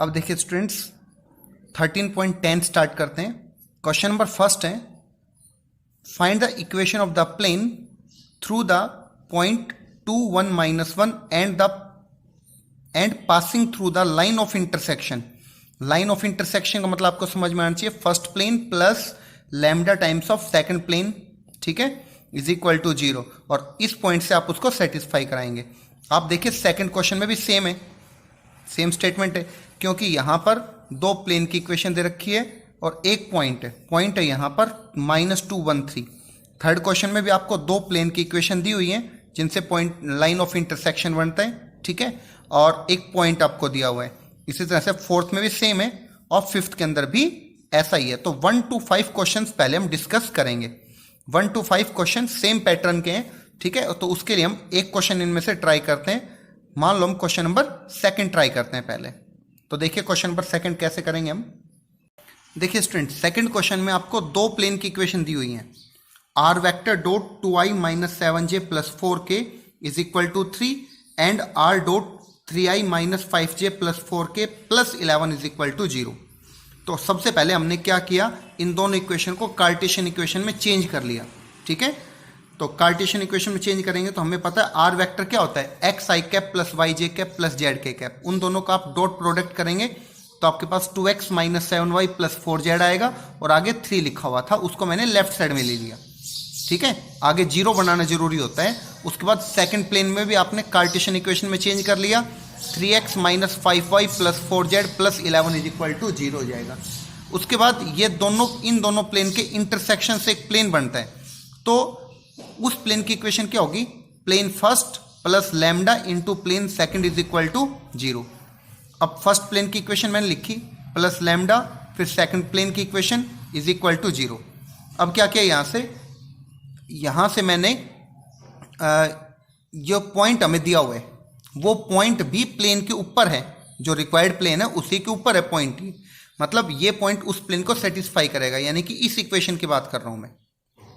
अब देखिए students 13.10 start करते हैं। क्वेश्चन नंबर फर्स्ट है, find the equation of the plane through the point 2 1 -1 and passing through the line of intersection. Line of intersection का मतलब आपको समझ में आना चाहिए first plane plus lambda times of second plane, ठीक है, इज इक्वल टू 0। और इस पॉइंट से आप उसको सेटिस्फाई कराएंगे। आप देखिए सेकंड क्वेश्चन में भी सेम है, सेम स्टेटमेंट है, क्योंकि यहां पर दो प्लेन की इक्वेशन दे रखी है और एक पॉइंट है यहां पर -2 1 3। थर्ड क्वेश्चन में भी आपको दो प्लेन की इक्वेशन दी हुई है जिनसे पॉइंट लाइन ऑफ इंटरसेक्शन बनता है, ठीक है, और एक पॉइंट आपको दिया हुआ है। इसी तरह से फोर्थ में भी सेम है और फिफ्थ के अंदर भी ऐसा ही है। तो 1 to 5 क्वेश्चन पहले हम डिस्कस करेंगे। 1 to 5 क्वेश्चन सेम पैटर्न के हैं, ठीक है। तो उसके लिए हम एक क्वेश्चन इनमें से ट्राई करते हैं। मान लो हम क्वेश्चन नंबर सेकंड ट्राई करते हैं पहले। तो देखिए क्वेश्चन नंबर सेकंड कैसे करेंगे हम। देखिए स्टूडेंट, सेकंड क्वेश्चन में आपको दो प्लेन की इक्वेशन दी हुई है। R vector dot 2i - 7j + 4k is equal to 3 and r dot 3i - 5j + 4k + 11 is equal to 0। तो सबसे पहले हमने क्या किया, इन दोनों इक्वेशन को कार्टेशियन इक्वेशन में चेंज कर लिया, ठीक है। तो कार्टेशियन इक्वेशन में चेंज करेंगे तो हमें पता है आर वेक्टर क्या होता है, xi cap + yj cap + zk cap. उन दोनों का आप डॉट प्रोडक्ट करेंगे तो आपके पास 2x - 7y + 4z आएगा और आगे 3 लिखा हुआ था, उसको मैंने लेफ्ट साइड में ले लिया, ठीक है। आगे 0 बनाना जरूरी होता है। उसके बाद सेकंड प्लेन में भी आपने कार्टेशियन इक्वेशन में चेंज कर लिया, 3x - 5y + 4z + 11 is equal to 0 हो जाएगा। उसके बाद ये दोनों, इन दोनों प्लेन के इंटरसेक्शन से एक प्लेन बनता है। तो उस प्लेन की इक्वेशन क्या होगी, plane first plus lambda into plane second is equal to 0। अब फर्स्ट प्लेन की इक्वेशन मैंने लिखी प्लस लैम्डा, फिर सेकंड प्लेन की इक्वेशन इज इक्वल टू 0। अब क्या किया, यहां से मैंने जो पॉइंट हमें दिया हुआ है वो पॉइंट भी प्लेन के ऊपर है, जो रिक्वायर्ड प्लेन है उसी के ऊपर है पॉइंट ही। मतलब ये पॉइंट उस प्लेन को सेटिस्फाई करेगा, यानी कि इस इक्वेशन की बात कर रहा हूं मैं,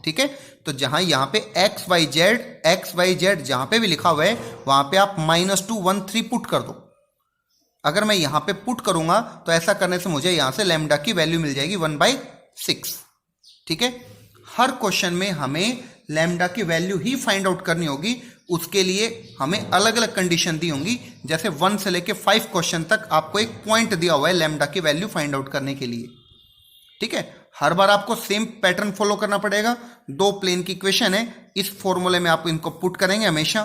ठीक है। तो जहां यहां पे एक्स वाई जेड जहां पे भी लिखा हुआ है वहां पे आप -2 1 3 पुट कर दो। अगर मैं यहां पे पुट करूंगा तो ऐसा करने से मुझे यहां से लैम्डा की वैल्यू मिल जाएगी 1/6, ठीक है। हर क्वेश्चन में हमें लैम्डा की वैल्यू ही फाइंड आउट करनी होगी। उसके लिए हमें अलग अलग कंडीशन दी होंगी। जैसे 1 से लेके 5 क्वेश्चन तक आपको एक पॉइंट दिया हुआ है लैम्डा की वैल्यू फाइंड आउट करने के लिए, ठीक है। हर बार आपको सेम पैटर्न फॉलो करना पड़ेगा। दो प्लेन की इक्वेशन है, इस फॉर्मूले में आप इनको पुट करेंगे हमेशा,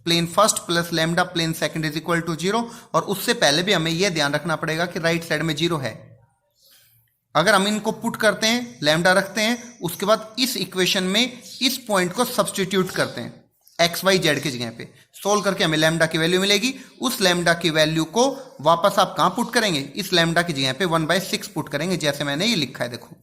plane first plus lambda plane second is equal to 0। और उससे पहले भी हमें यह ध्यान रखना पड़ेगा कि राइट साइड में 0 है। अगर हम इनको पुट करते हैं, लैम्डा रखते हैं, उसके बाद इस इक्वेशन में इस पॉइंट को सब्सटीट्यूट करते हैं एक्स वाई जेड की जगह पे, सोल्व करके हमें लैम्डा की वैल्यू मिलेगी। उस लैम्डा की वैल्यू को वापस आप कहां पुट करेंगे, इस लैम्डा की जगह पे 1/6 पुट करेंगे, जैसे मैंने ये लिखा है। देखो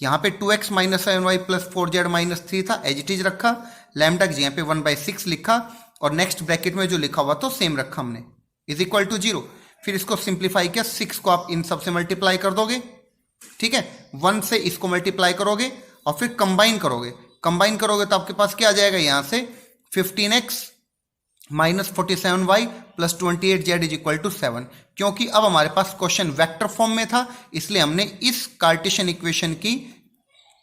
यहां पे 2x - 7y + 4z - 3 था, एज इट इज रखा, लैम्डा की जगह पे 1/6 लिखा और नेक्स्ट ब्रैकेट में जो लिखा हुआ तो सेम रखा हमने, इज इक्वल टू 0। फिर इसको सिंप्लीफाई किया, 6 को आप इन सबसे मल्टीप्लाई कर दोगे, ठीक है, 1 से इसको मल्टीप्लाई करोगे और फिर कंबाइन करोगे तो आपके पास क्या आ जाएगा, यहां से 15x - 47y + 28z is equal to 7। क्योंकि अब हमारे पास क्वेश्चन वेक्टर फॉर्म में था, इसलिए हमने इस कार्टेशियन इक्वेशन की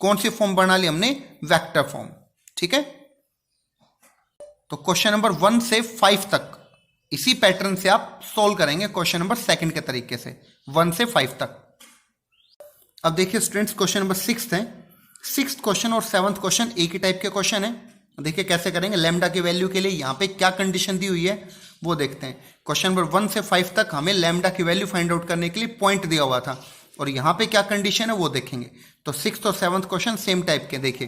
कौन सी फॉर्म बना ली, हमने वेक्टर फॉर्म, ठीक है। तो क्वेश्चन नंबर 1 से 5 तक इसी पैटर्न से आप सोल्व करेंगे क्वेश्चन नंबर सेकंड के तरीके से, 1 से 5 तक। अब देखिए स्टूडेंट्स, क्वेश्चन नंबर 6 है। 6th क्वेश्चन और 7th क्वेश्चन एक ही टाइप के क्वेश्चन है। देखिए कैसे करेंगे, लैम्डा की वैल्यू के लिए यहां पे क्या कंडीशन दी हुई है वो देखते हैं। क्वेश्चन नंबर 1 से 5 तक हमें लैम्डा की वैल्यू फाइंड आउट करने के लिए पॉइंट दिया हुआ था और यहां पे क्या कंडीशन है वो देखेंगे। तो 6th और 7th क्वेश्चन सेम टाइप के। देखिए,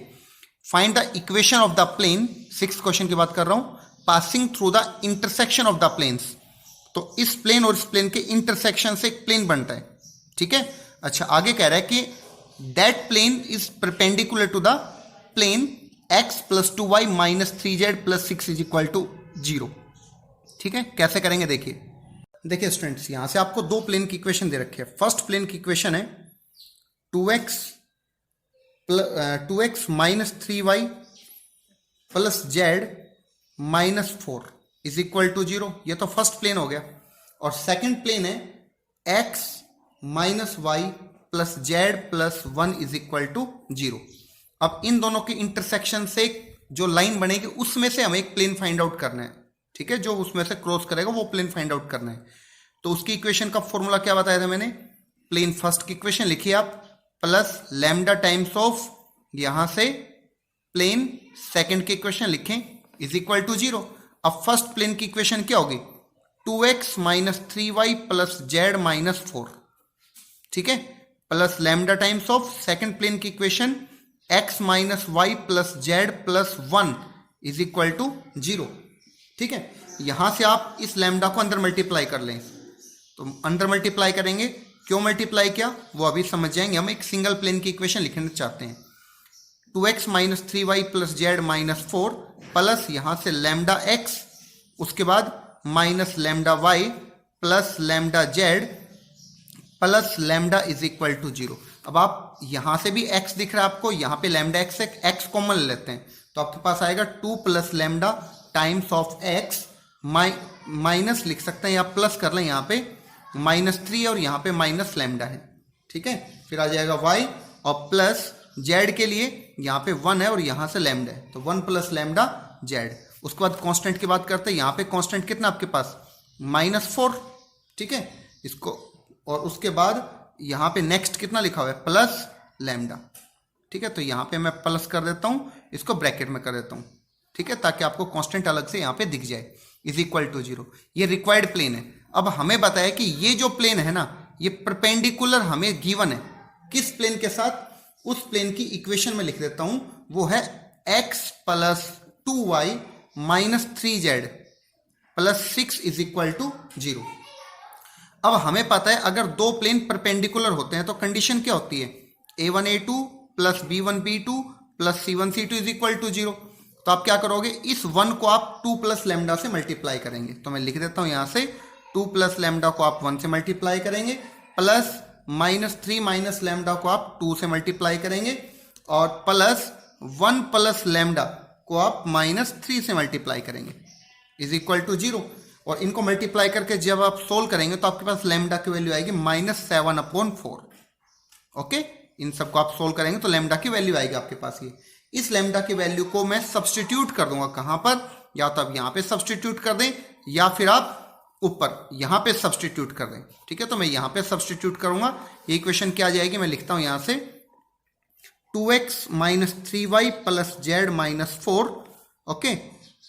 find the equation of the plane, 6th question की बात कर रहा हूं, passing through the intersection of the planes. तो इस प्लेन और इस प्लेन के इंटरसेक्शन से एक प्लेन बनता है, ठीक है। अच्छा, आगे कह रहा है कि that plane is perpendicular to the plane x + 2y - 3z + 6 is equal to 0, ठीक है। कैसे करेंगे देखिए स्टूडेंट्स, यहां से आपको दो प्लेन की इक्वेशन दे रखी है। फर्स्ट प्लेन की इक्वेशन है 2x - 3y + z - 4 is equal to 0। ये तो फर्स्ट प्लेन हो गया। और सेकंड प्लेन है x minus Y plus Z plus 1 is equal to 0। अब इन दोनों के इंटरसेक्शन से जो लाइन बनेगी उसमें से हमें एक प्लेन फाइंड आउट करना है, ठीक है, जो उसमें से क्रॉस करेगा वो प्लेन फाइंड आउट करना है। तो उसकी इक्वेशन का फॉर्मूला क्या बताया था मैंने, प्लेन फर्स्ट की इक्वेशन लिखी आप, प्लस लैम्डा टाइम्स ऑफ यहां से प्लेन सेकंड की इक्वेशन लिखें इज इक्वल टू 0। अब फर्स्ट प्लेन की इक्वेशन क्या होगी, 2x minus 3y plus z minus 4, ठीक है, plus lambda times of second plane की equation x minus Y plus Z plus 1 is equal to 0, ठीक है। यहां से आप इस लैम्डा को अंदर मल्टीप्लाई कर लें, तो अंदर मल्टीप्लाई करेंगे, क्यों मल्टीप्लाई किया वो अभी समझ जाएंगे। हम एक सिंगल प्लेन की इक्वेशन लिखना चाहते हैं, 2x minus 3y plus z minus 4 plus यहां से लैम्डा x, उसके बाद minus lambda y plus lambda z plus lambda is equal to 0। अब आप यहां से भी x दिख रहा है आपको, यहां पे लैम्डा x कॉमन ले लेते हैं, तो आपके पास आएगा 2 plus lambda times of x, minus लिख सकते हैं या प्लस कर लें, यहाँ पे माइनस 3 और यहाँ पे माइनस लैम्डा है, ठीक है। फिर आ जाएगा y और प्लस जेड के लिए यहाँ पे 1 है और यहाँ से लैम्डा है, तो 1 प्लस लैम्डा जेड। उसके बाद कांस्टेंट की बात करते हैं, यहाँ पे कांस्टेंट कितना आपके पास -4, ठीक है, इसको, और उसके बाद यहाँ पे नेक्स्ट कितना लिखा हुआ है प्लस लैम्डा, ठीक है, तो यहाँ पे मैं प्लस कर देता हूँ, इसको ब्रैकेट में कर देता हूँ, ठीक है, ताकि आपको कांस्टेंट अलग से यहाँ पे दिख जाए, इज इक्वल टू 0। ये रिक्वायर्ड प्लेन है। अब हमें बताया कि ये जो प्लेन है ना, ये परपेंडिकुलर हमें गिवन है किस प्लेन के साथ, उस प्लेन की इक्वेशन में लिख देता हूं, वो है x plus 2y minus 3z plus 6 is equal to 0। अब हमें पता है अगर दो प्लेन परपेंडिकुलर होते हैं तो कंडीशन क्या होती है, a1 a2 plus b1 b2 plus c1 c2 is equal to 0। तो आप क्या करोगे, इस 1 को आप 2 प्लस लैम्डा से मल्टीप्लाई करेंगे, तो मैं लिख देता हूं यहां से 2 प्लस लैम्डा को आप 1 से मल्टीप्लाई करेंगे, प्लस माइनस 3 माइनस लैम्डा को आप 2 से मल्टीप्लाई करेंगे, और प्लस 1 प्लस लैम्डा को आप माइनस 3 से मल्टीप्लाई करेंगे, इज इक्वल टू 0। और इनको मल्टीप्लाई करके जब आप सोल्व करेंगे तो आपके पास लैम्डा की वैल्यू आएगी -7/4। ओके, इन सबको आप सोल्व करेंगे तो लैम्डा की वैल्यू आएगी आपके पास ये। इस लैम्डा की वैल्यू को मैं सब्सटीट्यूट कर दूंगा कहां पर, या तो आप यहां पे सब्सटीट्यूट कर दें या फिर आप ऊपर यहां पे सब्सटीट्यूट कर दें, ठीक है। तो मैं यहां पे सब्सटीट्यूट करूंगा, ये इक्वेशन क्या आ जाएगी, मैं लिखता हूं यहां से 2x minus 3y plus z minus 4, okay,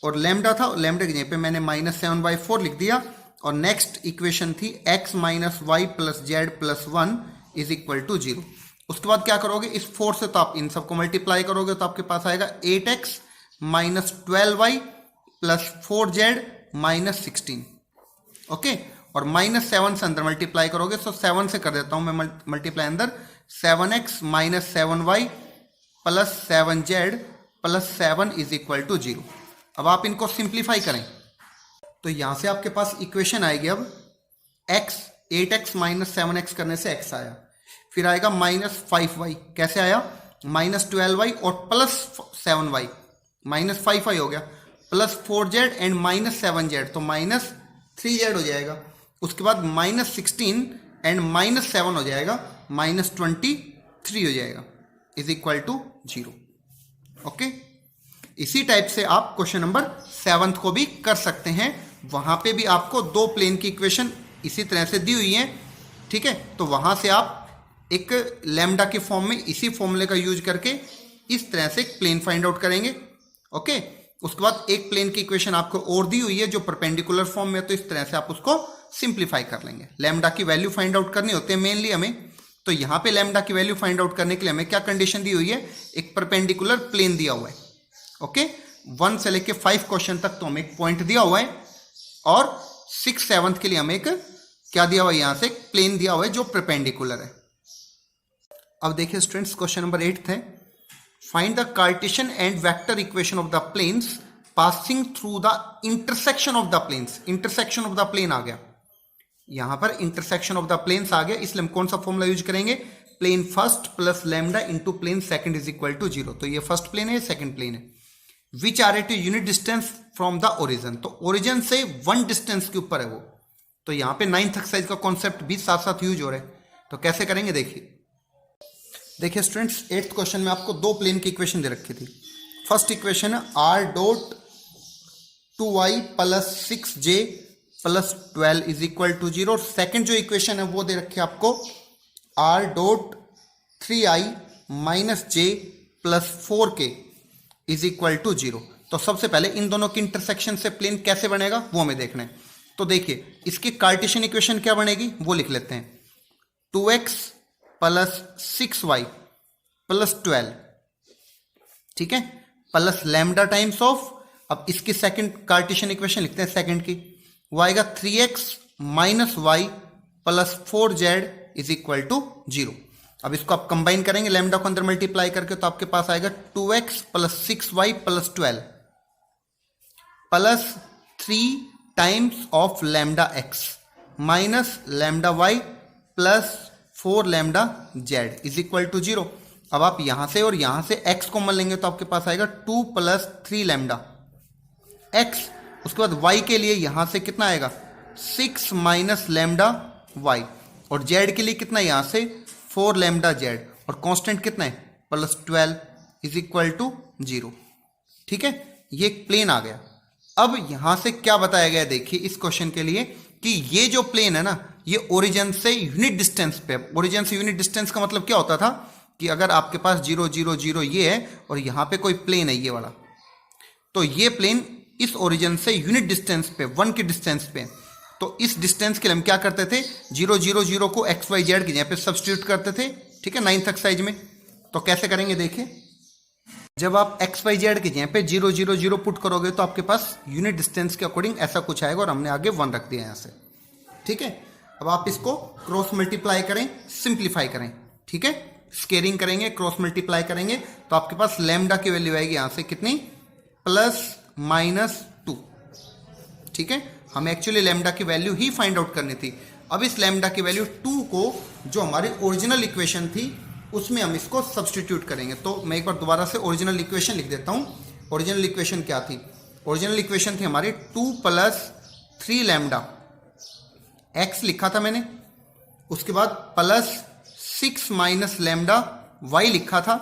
और लैम्डा था, लैम्डा की जगह पे मैंने -7/4 लिख दिया, और नेक्स्ट इक्वेशन थी x minus Y plus Z plus 1 is equal to 0। उसके बाद क्या करोगे, इस 4 से तो आप इन सबको मल्टीप्लाई करोगे तो आपके पास आएगा 8x minus 12y plus 4z minus 16, okay, और -7 से अंदर मल्टीप्लाई करोगे, तो 7 से कर देता हूं मैं मल्टीप्लाई अंदर, 7x minus 7y plus 7z plus 7 is equal to 0। अब आप इनको सिंप्लीफाई करें तो यहां से आपके पास इक्वेशन आएगी, अब x 8x माइनस 7x करने से x आया, फिर आएगा -5y, कैसे आया, -12y और प्लस 7y, -5y हो गया, प्लस 4z एंड -7z, तो -3z हो जाएगा। उसके बाद -16 एंड -7 हो जाएगा, -23 हो जाएगा, इज इक्वल टू 0। ओके, इसी टाइप से आप क्वेश्चन नंबर 7 को भी कर सकते हैं, वहां पे भी आपको दो प्लेन की इक्वेशन इसी तरह से दी हुई है, ठीक है। तो वहां से आप एक लैम्डा के फॉर्म में इसी फॉर्मूले का यूज करके इस तरह से एक प्लेन फाइंड आउट करेंगे, ओके। उसके बाद एक प्लेन की इक्वेशन आपको और दी हुई है जो परपेंडिकुलर फॉर्म में, तो इस तरह से आप उसको सिंप्लीफाई कर लेंगे। लैम्डा की वैल्यू फाइंड आउट करनी होती है मेनली हमें, तो यहां पे लैम्डा की वैल्यू फाइंड आउट करने के लिए हमें क्या कंडीशन दी हुई है, एक परपेंडिकुलर प्लेन दिया हुआ है, ओके। 1 से लेके 5 क्वेश्चन तक तो हमें एक पॉइंट दिया हुआ है, और 6, 7 के लिए हमें एक क्या दिया हुआ है, यहां से एक प्लेन दिया हुआ है जो परपेंडिकुलर है। अब देखिए स्टूडेंट्स, क्वेश्चन नंबर 8 है, find the Cartesian and vector equation of the planes passing through the intersection of the planes. Intersection of the plane आ गया, यहां पर इंटरसेक्शन ऑफ द प्लेन्स आ गया, इसलिए हम कौन सा फॉर्मूला यूज करेंगे, plane first plus lambda into plane second is equal to 0। तो ये फर्स्ट प्लेन है, सेकंड प्लेन है। Which are at unit distance from the origin, तो ओरिजन से 1 डिस्टेंस के ऊपर है वो, तो यहाँ पे 9th एक्सरसाइज का कॉन्सेप्ट भी साथ साथ यूज हो रहा है। तो कैसे करेंगे देखिए स्टूडेंट्स, 8th क्वेश्चन में आपको दो प्लेन की इक्वेशन दे रखी थी। फर्स्ट इक्वेशन है r dot 2y plus 6j plus 12 is equal to 0। और सेकेंड जो इक्वेशन है वो दे रखी है आपको r dot 3i minus j plus 4k is equal to 0। तो सबसे पहले इन दोनों की इंटरसेक्शन से प्लेन कैसे बनेगा वो हमें देखना है। तो देखिए इसकी कार्टेशियन इक्वेशन क्या बनेगी वो लिख लेते हैं। 2x प्लस 6y प्लस 12, ठीक है, प्लस लैम्डा टाइम्स ऑफ, अब इसकी सेकंड कार्टेशियन इक्वेशन लिखते हैं सेकंड की, वो आएगा 3x minus Y plus 4z is equal to 0। अब इसको आप कंबाइन करेंगे लैम्डा को अंदर मल्टीप्लाई करके, तो आपके पास आएगा 2x plus 6y plus 12 plus 3 times of lambda x minus lambda y plus 4 lambda z is equal to 0। अब आप यहां से और यहां से x कॉमन लेंगे तो आपके पास आएगा 2 प्लस 3 लैम्डा x। उसके बाद y के लिए यहां से कितना आएगा 6 माइनस लैम्डा y, और z के लिए कितना यहां से 4 लैम्डा z, और कांस्टेंट कितना है प्लस 12 इज इक्वल टू 0। ठीक है, ये एक प्लेन आ गया। अब यहां से क्या बताया गया देखिए इस क्वेश्चन के लिए कि ये जो प्लेन है ना ये ओरिजिन से यूनिट डिस्टेंस पे, ओरिजिन से यूनिट डिस्टेंस का मतलब क्या होता था कि अगर आपके पास 0 0 0 ये है और यहां पे कोई प्लेन है ये वाला, तो ये प्लेन इस ओरिजिन से यूनिट डिस्टेंस पे 1 की डिस्टेंस पे, तो इस डिस्टेंस के लिए हम क्या करते थे 0 0 0 को एक्स वाई जेड की जगह पे सब्स्टिट्यूट करते थे। ठीक है, 9th एक्सरसाइज में। तो कैसे करेंगे देखिए, जब आप एक्स वाई जेड की जगह पे 0 0 0 पुट करोगे तो आपके पास यूनिट डिस्टेंस के अकॉर्डिंग ऐसा कुछ आएगा, और हमने आगे 1 रख दिया यहां से। ठीक है, अब आप इसको क्रॉस मल्टीप्लाई करें, सिंप्लीफाई करें। ठीक है, स्केयरिंग करेंगे, क्रॉस मल्टीप्लाई करेंगे तो आपके पास लैम्डा की वैल्यू आएगी यहां से कितनी प्लस माइनस 2। ठीक है, हमें एक्चुअली लैम्डा की वैल्यू ही फाइंड आउट करनी थी। अब इस लैम्डा की वैल्यू 2 को जो हमारी ओरिजिनल इक्वेशन थी उसमें हम इसको सब्स्टिट्यूट करेंगे। तो मैं एक बार दोबारा से ओरिजिनल इक्वेशन लिख देता हूं। ओरिजिनल इक्वेशन क्या थी, ओरिजिनल इक्वेशन थी हमारी 2 प्लस 3 लैम्डा x लिखा था मैंने, उसके बाद प्लस 6 माइनस लैम्डा y लिखा था,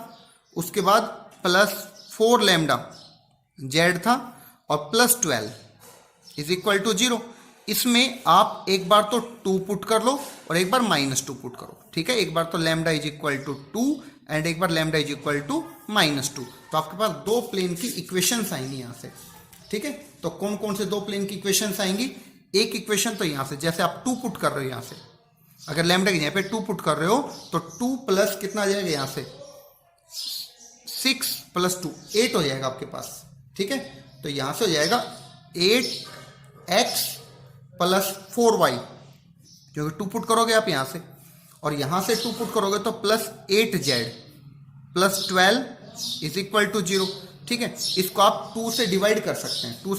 उसके बाद प्लस 4 लैम्डा z था, और प्लस 12 इज इक्वल टू 0। इसमें आप एक बार तो 2 पुट कर लो और एक बार माइनस 2 पुट करो। ठीक है, एक बार तो lambda is equal to 2 and एक बार lambda is equal to minus 2। तो आपके पास दो प्लेन की इक्वेशंस आएंगी यहां से। ठीक है, तो कौन कौन से दो प्लेन की इक्वेशंस आएंगी, एक इक्वेशन तो यहां से, जैसे आप 2 पुट कर रहे हो यहां से, अगर लैम्डा की जगह पे 2 पुट कर रहे हो तो 2 प्लस कितना आ जाएगा यहां से 6 प्लस 2 8 हो जाएगा आपके पास। ठीक है, तो यहां से हो जाएगा 8x प्लस 4y, जो 2 पुट करोगे आप यहां से, और यहां से 2 पुट करोगे तो plus 8z plus 12 is equal to 0। ठीक है, इसको आप 2 से डिवाइड कर सकते हैं, 4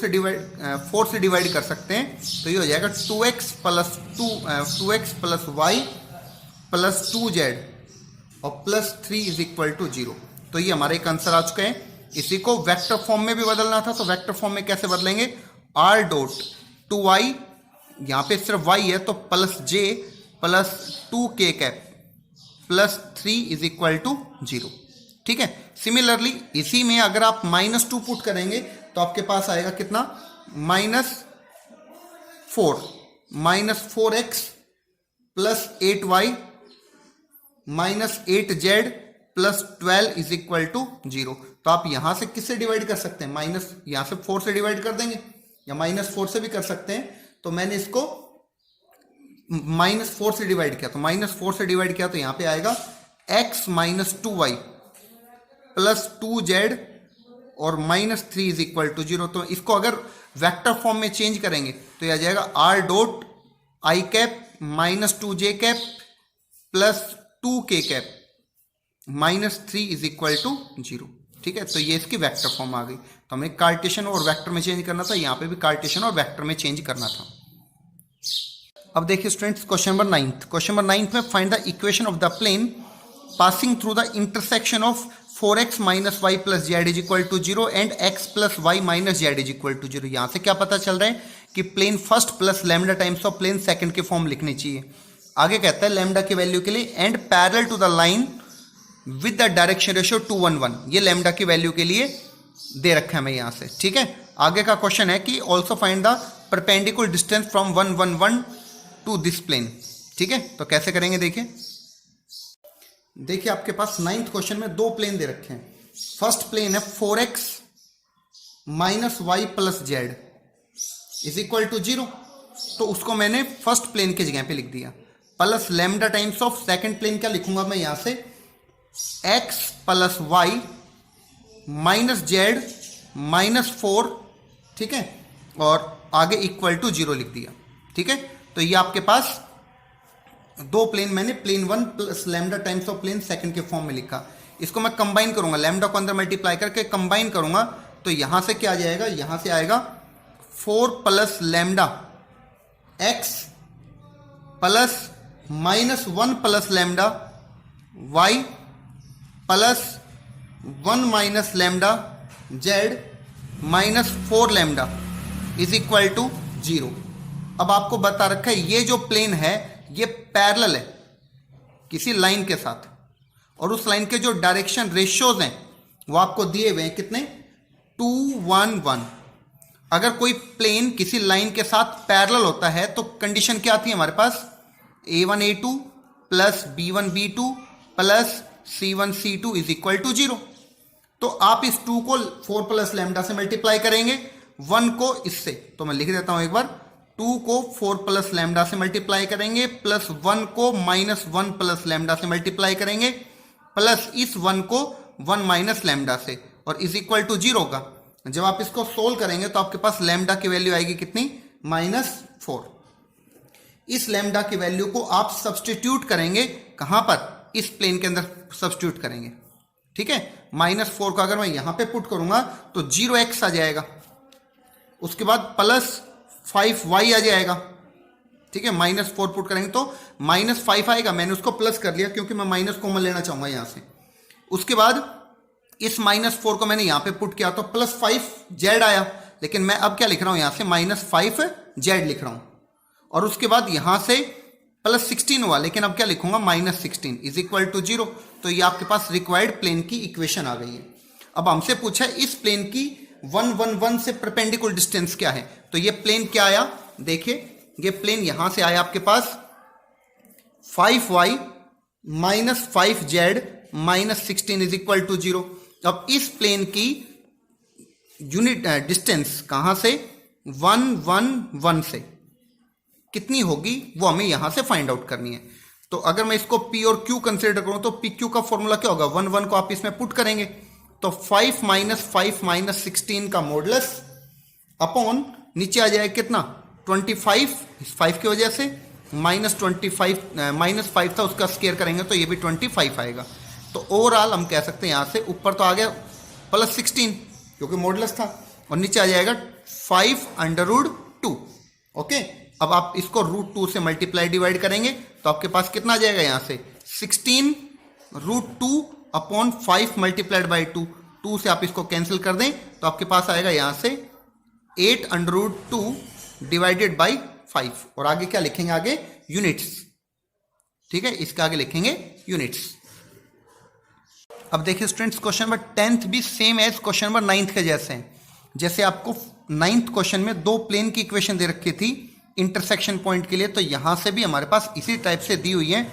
से डिवाइड कर सकते हैं, तो ये हो जाएगा 2x plus y plus 2z और प्लस 3 इज इक्वल टू 0। तो ये हमारा एक आंसर आ चुका है। इसी को वेक्टर फॉर्म में भी बदलना था, तो वेक्टर फॉर्म में कैसे बदलेंगे, r डॉट 2y, यहाँ पे सिर्फ y है तो plus j plus 2k cap plus 3 is equal to 0। ठीक है, सिमिलरली इसी में अगर आप माइनस 2 पुट करेंगे तो आपके पास आएगा कितना minus 4x plus 8y minus 8z plus 12 is equal to 0। तो आप यहां से किससे डिवाइड कर सकते हैं, माइनस यहां से 4 से डिवाइड कर देंगे या माइनस 4 से भी कर सकते हैं। तो मैंने इसको माइनस 4 से डिवाइड किया, तो माइनस 4 से डिवाइड किया तो यहां पे आएगा x minus 2y plus 2z और माइनस 3 इज इक्वल टू 0। तो इसको अगर वेक्टर फॉर्म में चेंज करेंगे तो यह आ जाएगा r dot i cap minus 2j cap plus 2k cap minus 3 is equal to 0। ठीक है, तो ये इसकी वेक्टर फॉर्म आ गई। तो हमें कार्टेशियन और वेक्टर में चेंज करना था, यहाँ पे भी कार्टेशियन और वेक्टर में चेंज करना था। अब देखिए students question number 9th, question number 9th में find the equation of the plane passing through the intersection of 4x minus Y plus z is equal to 0 and x plus y minus z is equal to 0। यहाँ से क्या पता चल रहा है कि plane first plus lambda times of plane second के form लिखनी चाहिए। आगे कहता है लैम्डा की वैल्यू के लिए and parallel to the line with the direction ratio 2:1:1, ये लैम्डा की वैल्यू के लिए दे रखा है मैं यहां से, ठीक है। आगे का क्वेश्चन है कि also find the perpendicular distance from 1:1:1 to this plane, ठीक है। तो कैसे करेंगे देखिए आपके पास 9th क्वेश्चन में दो प्लेन दे रखे हैं। फर्स्ट प्लेन है 4x minus Y plus z is equal to 0, तो उसको मैंने फर्स्ट प्लेन की जगह पे लिख दिया, plus lambda times of second plane क्या लिखूंगा मैं यहां से, x plus y minus z minus 4, ठीक है, और आगे इक्वल टू 0 लिख दिया, ठीक है। तो ये आपके पास दो प्लेन मैंने plane 1 plus lambda times of plane second के फॉर्म में लिखा। इसको मैं कंबाइन करूंगा, लैम्डा को अंदर मल्टीप्लाई करके कंबाइन करूंगा, तो यहां से क्या आ जाएगा, यहां से आएगा 4 plus lambda x plus minus 1 plus lambda y plus 1 minus lambda z minus 4 lambda is equal to 0। अब आपको बता रखा है ये जो प्लेन है ये पैरेलल है किसी लाइन के साथ, और उस लाइन के जो डायरेक्शन रेशियोज हैं वो आपको दिए हुए हैं कितने, 2:1:1। अगर कोई प्लेन किसी लाइन के साथ पैरेलल होता है तो कंडीशन क्या आती है हमारे पास, a1 a2 plus b1 b2 plus c1 c2 is equal to 0। तो आप इस 2 को 4 प्लस लैम्डा से मल्टीप्लाई करेंगे, 1 को इससे, तो मैं लिख देता हूं एक बार, 2 को 4 प्लस लैम्डा से मल्टीप्लाई करेंगे, प्लस 1 को माइनस 1 प्लस लैम्डा से मल्टीप्लाई करेंगे, प्लस इस 1 को 1 माइनस लैम्डा से, और इज इक्वल टू 0 का। जब आप इसको सोल्व करेंगे तो आपके पास लैम्डा की वैल्यू आएगी कितनी, -4। इस लैम्डा की वैल्यू को आप सब्सटीट्यूट करेंगे कहां पर, इस प्लेन के अंदर सब्सटीट्यूट करेंगे, ठीक है। -4 का अगर मैं यहां पे पुट करूंगा तो 0x आ जाएगा, उसके बाद प्लस 5y आ जाएगा, ठीक है। -4 पुट करेंगे तो -5 आएगा, मैंने उसको प्लस कर लिया क्योंकि मैं माइनस कॉमन लेना चाहूंगा यहां से। उसके बाद इस -4 को मैंने यहां पे पुट किया तो +5z आया, लेकिन मैं अब क्या लिख रहा हूं यहां से, -5z लिख रहा हूं। और उसके बाद यहां से +16 हुआ, लेकिन अब क्या लिखूंगा, -16 इज इक्वल टू 0। तो ये आपके पास रिक्वायर्ड प्लेन की इक्वेशन आ गई है। अब हमसे पूछा है इस प्लेन की 1:1:1 से परपेंडिकुलर डिस्टेंस क्या है, तो ये प्लेन क्या आया, देखिए ये प्लेन यहां से आया आपके पास 5y minus 5z minus 16 is equal to 0। अब इस प्लेन की यूनिट डिस्टेंस कहां से, 1:1:1 से कितनी होगी वो हमें यहां से फाइंड आउट करनी है। तो अगर मैं इसको p और q कंसिडर करूं तो pq का फॉर्मूला क्या होगा, 1:1 को आप इसमें पुट करेंगे तो 5 माइनस 5 माइनस 16 का मॉडुलस अपॉन नीचे आ जाएगा कितना, 25, 5 की वजह से -25 -5 था उसका स्क्वायर करेंगे तो ये भी 25 आएगा। तो ओवरऑल हम कह सकते हैं यहां से ऊपर तो आ गया +16 क्योंकि मॉडुलस था, और नीचे आ जाएगा 5√2। ओके, अब आप इसको √2 से मल्टीप्लाई डिवाइड करेंगे तो आपके पास कितना आ जाएगा, यहां से 16√2 अपॉन 5 मल्टीप्लाइड बाई 2, 2 से आप इसको कैंसिल कर दें तो आपके पास आएगा यहां से 8√2 डिवाइडेड बाई 5, और आगे क्या लिखेंगे, आगे यूनिट्स, ठीक है, इसके आगे लिखेंगे यूनिट्स। अब देखिए स्टूडेंट्स, क्वेश्चन नंबर 10th भी same as question number 9th के जैसे हैं। जैसे आपको 9th क्वेश्चन में दो प्लेन की इक्वेशन दे रखी थी इंटरसेक्शन पॉइंट के लिए, तो यहां से भी हमारे पास इसी टाइप से दी हुई है।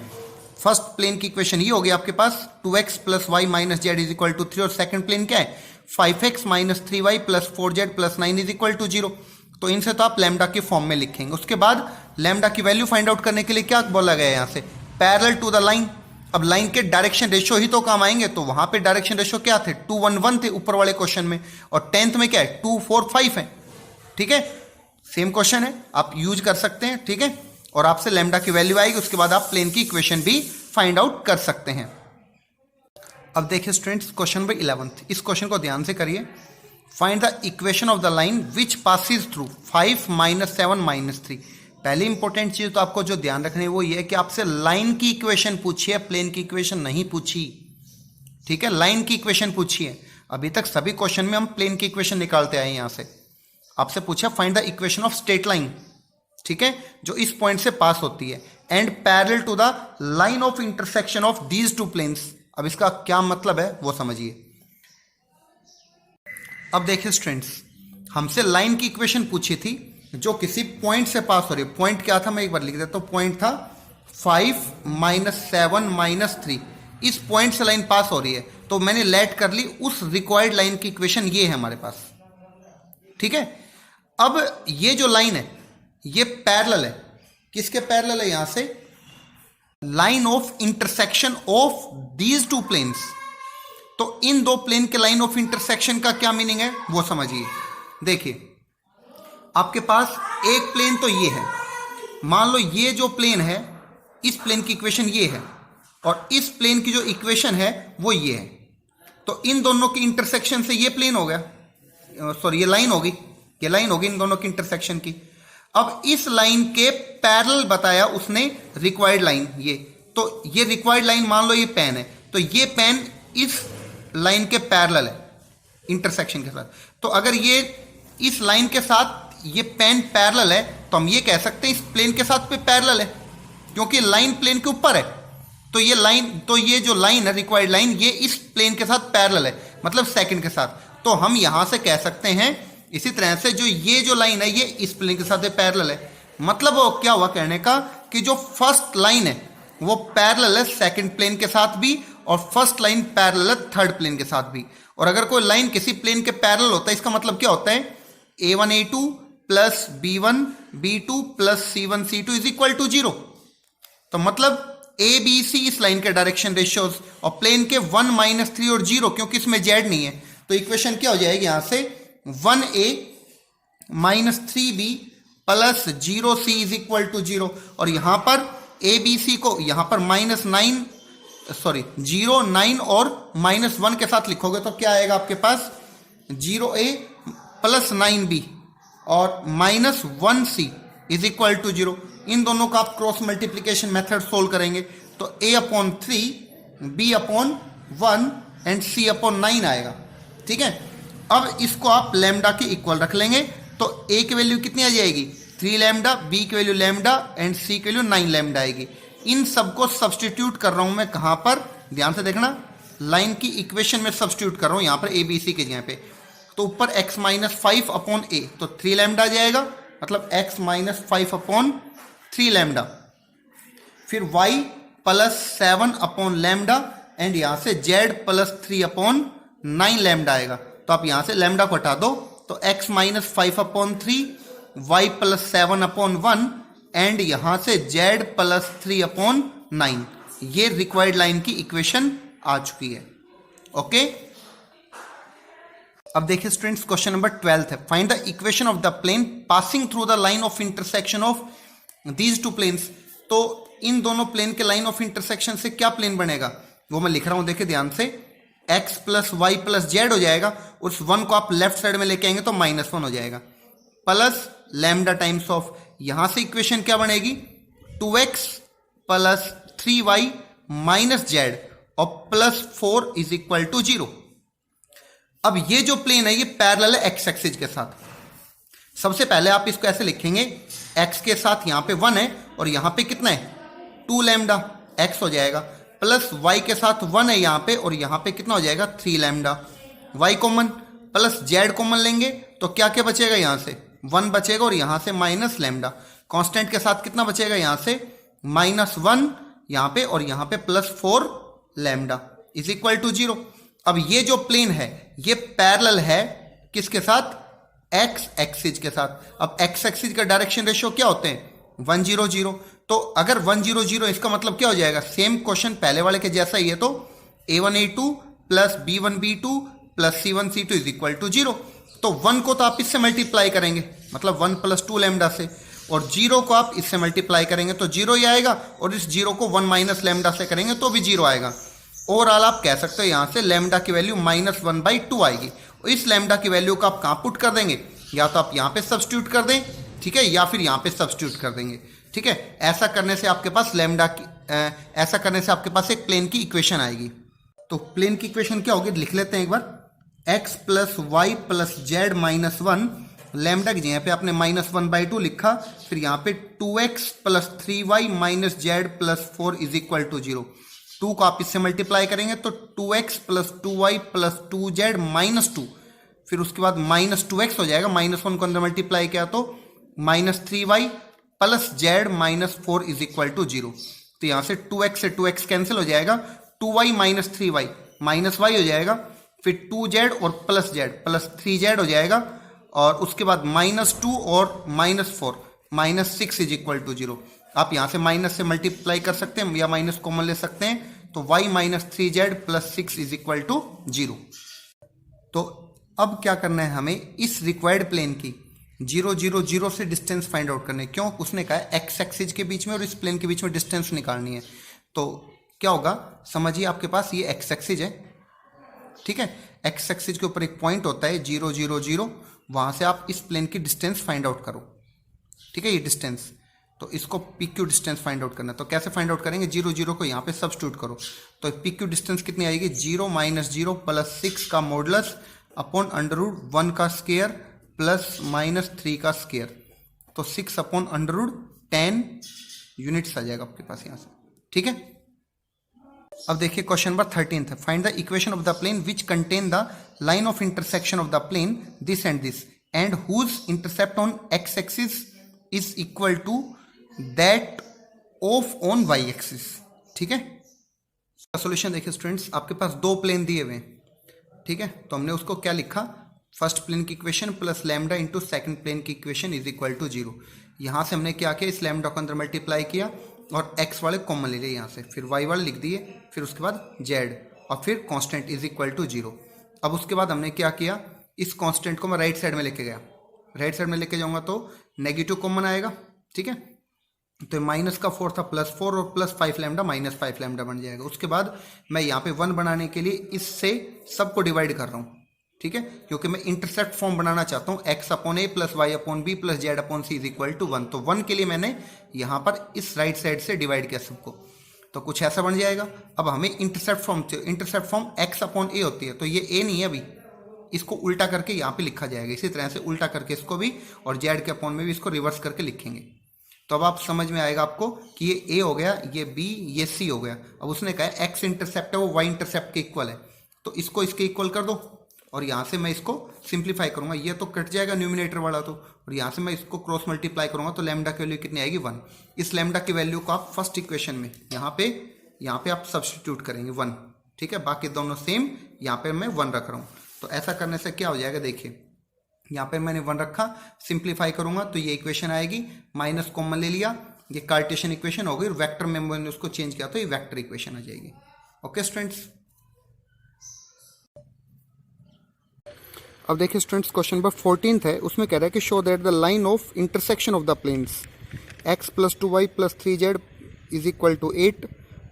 फर्स्ट प्लेन की इक्वेशन ये हो गई आपके पास 2x plus y minus z is equal to 3, और सेकंड प्लेन क्या है, 5x minus 3y plus 4z plus 9 is equal to 0। तो इनसे तो आप लैम्डा के फॉर्म में लिखेंगे। उसके बाद लैम्डा की वैल्यू फाइंड आउट करने के लिए क्या बोला गया है यहां से, पैरेलल टू द लाइन। अब लाइन के डायरेक्शन रेशियो ही तो काम आएंगे, तो वहां पे डायरेक्शन रेशियो क्या थे, 2:1:1 थे ऊपर वाले क्वेश्चन में, और 10th में क्या है 2:4:5 है, ठीक है। सेम क्वेश्चन है, आप यूज कर सकते हैं, ठीक है, और आपसे लैम्डा की वैल्यू आएगी, उसके बाद आप प्लेन की इक्वेशन भी फाइंड आउट कर सकते हैं। अब देखिए स्टूडेंट्स, क्वेश्चन नंबर 11th, इस क्वेश्चन को ध्यान से करिए। Find the equation of the line which passes through 5 - 7 - 3। पहली इंपॉर्टेंट चीज तो आपको जो ध्यान रखनी है वो ये है कि आपसे लाइन की इक्वेशन पूछी है, प्लेन की इक्वेशन नहीं पूछी, ठीक है, लाइन की इक्वेशन पूछी है। अभी तक सभी क्वेश्चन में हम प्लेन की इक्वेशन निकालते आए यहां से। आपसे पूछा find the equation of straight line, ठीक है, जो इस पॉइंट से पास होती है and parallel to the line of intersection of these two planes. अब इसका क्या मतलब है वो समझिए। अब देखिए स्टूडेंट्स, हमसे लाइन की इक्वेशन पूछी थी जो किसी पॉइंट से पास हो रही है। पॉइंट क्या था मैं एक बार लिख देता हूं। पॉइंट था 5 - 7 - 3। इस पॉइंट से लाइन पास हो रही है तो मैंने लेट कर ली उस रिक्वायर्ड लाइन की इक्वेशन ये है हमारे पास, ठीक है। अब ये जो लाइन है ये पैरेलल है, किसके पैरेलल है? यहां से line of intersection of these two planes. तो इन दो प्लेन के लाइन ऑफ इंटरसेक्शन का क्या मीनिंग है वो समझिए। देखिए आपके पास एक प्लेन तो ये है, मान लो ये जो प्लेन है इस प्लेन की इक्वेशन ये है और इस प्लेन की जो इक्वेशन है वो ये है। तो इन दोनों की इंटरसेक्शन से ये प्लेन हो गया, सॉरी ये लाइन होगी, ये लाइन होगी इन दोनों की इंटरसेक्शन की। अब इस लाइन के पैरेलल बताया उसने रिक्वायर्ड लाइन ये, तो ये रिक्वायर्ड लाइन मान लो ये पेन है, तो ये पेन इस लाइन के पैरेलल है इंटरसेक्शन के साथ। तो अगर ये इस लाइन के साथ ये पेन पैरेलल है तो हम ये कह सकते हैं इस प्लेन के साथ पे पैरेलल है, क्योंकि लाइन प्लेन के ऊपर है। तो ये लाइन, तो ये जो लाइन है रिक्वायर्ड लाइन ये इस प्लेन के साथ पैरेलल है, मतलब सेकंड के साथ। तो हम यहां से कह सकते हैं इसी तरह से जो ये जो लाइन है ये इस प्लेन के साथ पैरेलल है। मतलब वो क्या हुआ कहने का कि जो फर्स्ट लाइन है वो पैरेलल है सेकंड प्लेन के साथ भी और फर्स्ट लाइन पैरेलल है थर्ड प्लेन के साथ भी। और अगर कोई लाइन किसी प्लेन के पैरेलल होता है इसका मतलब क्या होता है? A1 A2 plus B1 B2 plus C1 C2 is equal to 0। तो मतलब ABC इस लाइन के डायरेक्शन रेशियोज और प्लेन के 1 - 3 और 0, क्योंकि इसमें Z नहीं है तो इक्वेशन क्या हो जाएगी यहां से 1A - 3B plus 0C is equal to 0। और यहां पर ABC को यहां पर -9 सॉरी 0 9 और -1 के साथ लिखोगे तो क्या आएगा आपके पास 0A प्लस 9B और -1C इज इक्वल टू 0। इन दोनों का आप क्रॉस मल्टीप्लीकेशन मेथड सोल्व करेंगे तो A/3 B/1 एंड C/9 आएगा, ठीक है। अब इसको आप लैम्डा के इक्वल रख लेंगे तो A की वैल्यू कितनी आ जाएगी 3 लैम्डा, B की वैल्यू लैम्डा एंड C की वैल्यू 9 लैम्डा आएगी। इन सबको सब्सटीट्यूट कर रहा हूं मैं कहां पर, ध्यान से देखना, लाइन की इक्वेशन में सब्सटीट्यूट कर रहा हूं यहां पर ABC के जगह पे। तो ऊपर x - 5/a तो 3 लैम्डा जाएगा, मतलब x - 5/3 लैम्डा। फिर y प्लस 7/लैम्डा एंड यहां से z प्लस 3/9 लैम्डा आएगा। तो आप यहां से लैम्डा को हटा दो तो x - 5/3 y प्लस 7/1 एंड यहां से z प्लस 3/9। ये रिक्वायर्ड लाइन की इक्वेशन आ चुकी है, ओके। अब देखिए स्टूडेंट्स क्वेश्चन नंबर 12 है, find the equation of the plane passing through the line of intersection of these two planes. तो इन दोनों प्लेन के लाइन ऑफ इंटरसेक्शन से क्या प्लेन बनेगा वो मैं लिख रहा हूं, देखिए ध्यान से, x plus y plus z हो जाएगा, उस 1 को आप लेफ्ट साइड में लेके आएंगे तो -1 हो जाएगा, प्लस लैम्डा टाइम्स ऑफ, यहां से इक्वेशन क्या बनेगी 2x plus 3y minus Z और प्लस 4 इज इक्वल टू 0। अब ये जो प्लेन है ये पैरेलल है एक्स एक्सिस के साथ। सबसे पहले आप इसको ऐसे लिखेंगे, x के साथ यहां पे 1 है और यहां पे कितना है 2 लैम्डा x हो जाएगा, प्लस y के साथ 1 है यहां पे और यहां पे कितना हो जाएगा 3 lambda, y common plus z common लेंगे तो क्या क्या बचेगा, यहां से 1 बचेगा और यहां से माइनस लैम्डा, कांस्टेंट के साथ कितना बचेगा यहां से -1 यहां पे और यहां पे +4 लैम्डा इज इक्वल टू 0। अब ये जो प्लेन है ये पैरेलल है किसके साथ, एक्स एक्सिस के साथ। अब एक्स एक्सिस का डायरेक्शन रेशियो क्या होते हैं 1 0 0। तो अगर 1 0 0 इसका मतलब क्या हो जाएगा, सेम क्वेश्चन पहले वाले के जैसा ही है, तो a1 a2 plus b1 b2 plus c1 c2 is equal to 0। तो 1 को तो आप इससे मल्टीप्लाई करेंगे, मतलब 1 प्लस 2 लैम्डा से, और 0 को आप इससे मल्टीप्लाई करेंगे तो 0 ही आएगा, और इस 0 को 1 माइनस लैम्डा से करेंगे तो भी 0 आएगा। ओवरऑल आप कह सकते हो यहां से लैम्डा की वैल्यू -1/2 आएगी। और इस लैम्डा की वैल्यू को आप कहां पुट कर देंगे, या तो आप यहां पे सब्स्टिट्यूट कर दें, ठीक है, या फिर यहां पे सब्स्टिट्यूट कर देंगे, ठीक है। ऐसा करने से आपके पास ऐसा करने से आपके पास एक प्लेन की इक्वेशन आएगी। तो प्लेन की इक्वेशन क्या होगी लिख लेते हैं एक बार, x plus y plus z -1 lambda की जगह पे आपने -1/2 लिखा, फिर यहाँ पे 2x + 3y - z + 4 = 0। 2 को आप इससे मल्टीप्लाई करेंगे तो 2x + 2y + 2z - 2, फिर उसके बाद -2x हो जाएगा, -1 को अंदर मल्टीप्लाई किया तो -3y + z - 4 = 0। तो यहाँ से 2x से 2x कैंसिल हो जाएगा, 2y - 3y -y हो जाएगा, फिर 2z और +z +3z हो जाएगा, और उसके बाद -2 और -4 -6 = 0। आप यहाँ से माइनस से मल्टीप्लाई कर सकते हैं या माइनस कॉमन ले सकते हैं, तो y - 3z + 6 = 0। तो अब क्या करना है हमें, इस रिक्वायर्ड प्लेन की 0 0 0 से डिस्टेंस फाइंड आउट करने। क्यों? उसने कहा है एक्स एक्सिस के बीच में और इस प्लेन के बीच में डिस्टेंस निकालनी है। तो क्या होगा, समझिए आपके पास ये एक्स एक्सिस है, ठीक है। एक्स एक्सिस के ऊपर एक पॉइंट होता है 0 0 0, वहां से आप इस प्लेन की डिस्टेंस फाइंड आउट करो, ठीक है। ये डिस्टेंस, तो इसको P Q distance find out करना है। तो कैसे फाइंड आउट करेंगे, 0 0 को यहाँ पे सब्स्टिट्यूट करो, तो पी क्यू डिस्टेंस कितनी आएगी, 0 - 0 + 6 का मॉडुलस अपॉन √1 का स्क्वायर प्लस -3 का स्क्वायर, तो 6 अपॉन √10 यूनिट्स आ जाएगा आपके पास यहाँ से, ठीक है। अब देखिए क्वेश्चन नंबर 13 है, find the equation of the plane which contain the line of intersection of the plane this and whose intercept on x axis is equal to that of on y axis, ठीक है। Solution देखिए students, आपके पास दो plane दिए हुए हैं, ठीक है। तो हमने उसको क्या लिखा, फर्स्ट प्लेन की equation plus lambda into second plane की इक्वेशन इज इक्वल टू 0। यहाँ से हमने क्या किया, इस लैम्डा को अंदर मल्टीप्लाई किया और x वाले कॉमन ले लिए यहाँ से, फिर y वाले लिख दिए, फिर उसके बाद z और फिर कांस्टेंट इज इक्वल टू 0। अब उसके बाद हमने क्या किया, इस कांस्टेंट को मैं राइट साइड में लेके गया, राइट साइड में लेके जाऊंगा तो नेगेटिव कॉमन आएगा, ठीक है। तो -4 था +4 और +5 लैम्डा -5 लैम्डा बन जाएगा। उसके बाद मैं यहाँ पे 1 बनाने के लिए इससे सबको डिवाइड कर रहा हूँ, ठीक है, क्योंकि मैं इंटरसेप्ट फॉर्म बनाना चाहता हूँ x/a + y/b + z/c is equal to 1। तो 1 के लिए मैंने यहाँ पर इस राइट साइड से डिवाइड किया सबको, तो कुछ ऐसा बन जाएगा। अब हमें इंटरसेप्ट फॉर्म चाहिए, इंटरसेप्ट फॉर्म x/a होती है, तो ये a नहीं है अभी, इसको उल्टा करके यहाँ पे लिखा जाएगा, इसी तरह से उल्टा करके इसको भी और z के अपॉन में भी इसको रिवर्स करके लिखेंगे। तो अब आप समझ में आएगा आपको कि ये a हो गया, ये b, ये c हो गया। अब उसने कहा है x इंटरसेप्ट है वो y इंटरसेप्ट के इक्वल है, तो इसको इसके इक्वल कर दो और यहाँ से मैं इसको सिंप्लीफाई करूंगा, ये तो कट जाएगा न्यूमिनेटर वाला तो, और यहाँ से मैं इसको क्रॉस मल्टीप्लाई करूंगा तो लैम्डा की वैल्यू कितनी आएगी 1। इस लैम्डा की वैल्यू को आप फर्स्ट इक्वेशन में यहाँ पे आप सब्स्टिट्यूट करेंगे 1, ठीक है। बाकी दोनों सेम, यहाँ पे मैं 1 रख रहा हूँ। तो ऐसा करने से क्या हो जाएगा, देखिए यहाँ पे मैंने 1 रखा, सिंप्लीफाई करूंगा तो ये इक्वेशन आएगी, माइनस कॉमन ले लिया, ये कार्टेशियन इक्वेशन हो गई, वेक्टर में मैंने उसको चेंज किया तो ये वेक्टर इक्वेशन आ जाएगी। ओके स्टूडेंट्स, अब देखिए स्टूडेंट्स क्वेश्चन नंबर 14 है, उसमें कह रहा है कि show that the line of intersection of the planes x + 2y + 3z is equal to 8,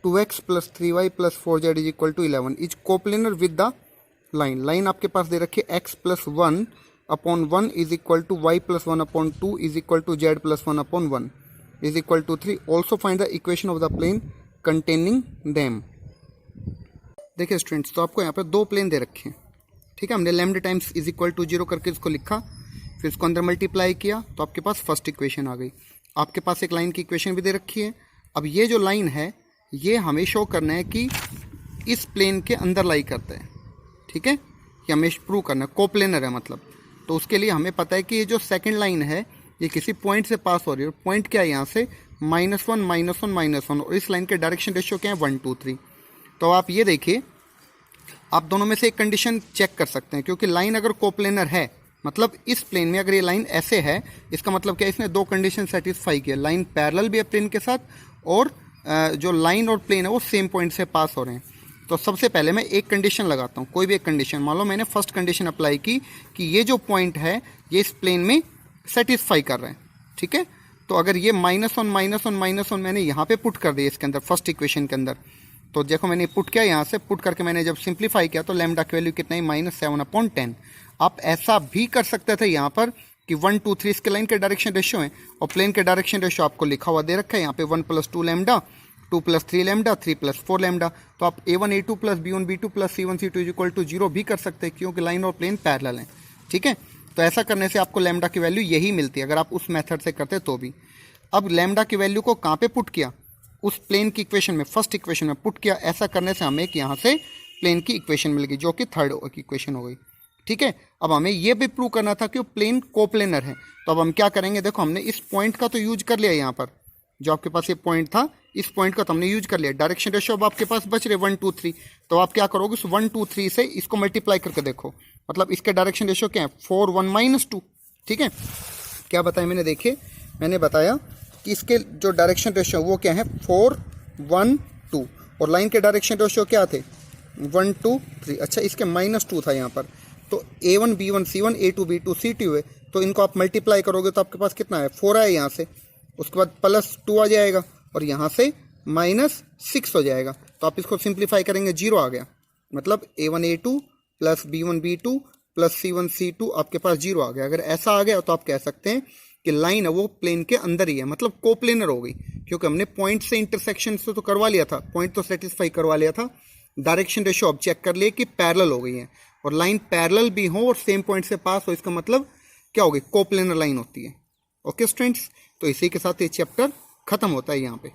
2x + 3y + 4z is equal to 11 is coplanar with the line आपके पास दे रखी है x + 1/1 is equal to y + 1/2 is equal to z + 1/1 is equal to 3। Also find the equation of the plane containing them. देखिए students, तो आपको यहाँ पे दो प्लेन दे रखे हैं, ठीक है। हमने lambda times is equal to 0 करके इसको लिखा, फिर इसको अंदर मल्टीप्लाई किया तो आपके पास फर्स्ट इक्वेशन आ गई। आपके पास एक लाइन की इक्वेशन भी दे रखी है। अब ये जो लाइन है ये हमें शो करना है कि इस प्लेन के अंदर लाई करता है, ठीक है, ये हमें प्रूव करना है, कोप्लेनर है मतलब। तो उसके लिए हमें पता है कि ये जो सेकेंड लाइन है ये किसी पॉइंट से पास हो रही है, पॉइंट क्या है यहाँ से -1 -1 -1, और इस लाइन के डायरेक्शन रेशियो क्या है 1 2 3। तो आप ये देखिए, आप दोनों में से एक कंडीशन चेक कर सकते हैं, क्योंकि लाइन अगर कोप्लेनर है मतलब इस प्लेन में अगर ये लाइन ऐसे है, इसका मतलब क्या है, इसने दो कंडीशन सेटिस्फाई किया, लाइन पैरेलल भी है प्लेन के साथ और जो लाइन और प्लेन है वो सेम पॉइंट से पास हो रहे हैं। तो सबसे पहले मैं एक कंडीशन लगाता हूँ, कोई भी एक कंडीशन। मान लो मैंने फर्स्ट कंडीशन अप्लाई की कि ये जो पॉइंट है ये इस प्लेन में सेटिस्फाई कर रहे हैं, ठीक है। तो अगर ये -1 मैंने यहाँ पे पुट कर दिया इसके अंदर, फर्स्ट इक्वेशन के अंदर, तो देखो मैंने पुट किया, यहाँ से पुट करके मैंने जब सिंप्लीफाई किया तो लैम्डा की वैल्यू कितना है -7/10। आप ऐसा भी कर सकते थे यहाँ पर कि 1 2 3 इसके लाइन के डायरेक्शन रेशियो है और प्लेन के डायरेक्शन रेशियो आपको लिखा हुआ दे रखा है यहाँ पे 1 + 2 लैम्डा, 2 + 3 लैम्डा, 3 + 4 लैम्डा। तो आप a1 a2 + b1 b2 + c1 c2 = 0 भी कर सकते हैं, क्योंकि लाइन और प्लेन पैरेलल हैं, ठीक है। तो ऐसा करने से आपको लैम्डा की वैल्यू यही मिलती है अगर आप उस मेथड से करते तो भी। अब लैम्डा की वैल्यू को कहाँ पे पुट किया, उस प्लेन की इक्वेशन में, फर्स्ट इक्वेशन में पुट किया। ऐसा करने से हमें एक यहाँ से प्लेन की इक्वेशन मिल गई जो कि थर्ड इक्वेशन हो गई। ठीक है, अब हमें यह भी प्रूव करना था कि वो प्लेन कोप्लेनर है। तो अब हम क्या करेंगे, देखो हमने इस पॉइंट का तो यूज कर लिया, यहाँ पर जो आपके पास ये पॉइंट था इस पॉइंट का तो हमने यूज कर लिया। डायरेक्शन रेशियो अब आपके पास बच रहे 1 2 3, तो आप क्या करोगे, उस 1 2 3 से इसको मल्टीप्लाई करके देखो, मतलब इसके डायरेक्शन रेशियो क्या है 4 1 -2। ठीक है, क्या बताया मैंने, देखिए मैंने बताया कि इसके जो डायरेक्शन रेशियो वो क्या है 4 1 2, और लाइन के डायरेक्शन रेशियो क्या थे 1 2 3। अच्छा, इसके -2 था यहाँ पर, तो A1 B1 C1 A2 B2 C2 हुए, तो इनको आप मल्टीप्लाई करोगे तो आपके पास कितना है 4 आया यहाँ से, उसके बाद +2 आ जाएगा और यहाँ से -6 हो जाएगा। तो आप इसको सिंप्लीफाई करेंगे 0 आ गया, मतलब A1 A2 plus B1 B2 plus C1 C2 आपके पास 0 आ गया। अगर ऐसा आ गया तो आप कह सकते हैं कि लाइन है वो प्लेन के अंदर ही है, मतलब कोप्लेनर हो गई, क्योंकि हमने पॉइंट से इंटरसेक्शन से तो करवा लिया था, पॉइंट तो सेटिस्फाई करवा लिया था, डायरेक्शन रेशियो अब चेक कर लिए कि पैरेलल हो गई है, और लाइन पैरेलल भी हो और सेम पॉइंट से पास हो, इसका मतलब क्या होगी, कोप्लेनर लाइन होती है। ओके स्टूडेंट्स, तो इसी के साथ ये चैप्टर खत्म होता है यहाँ पे।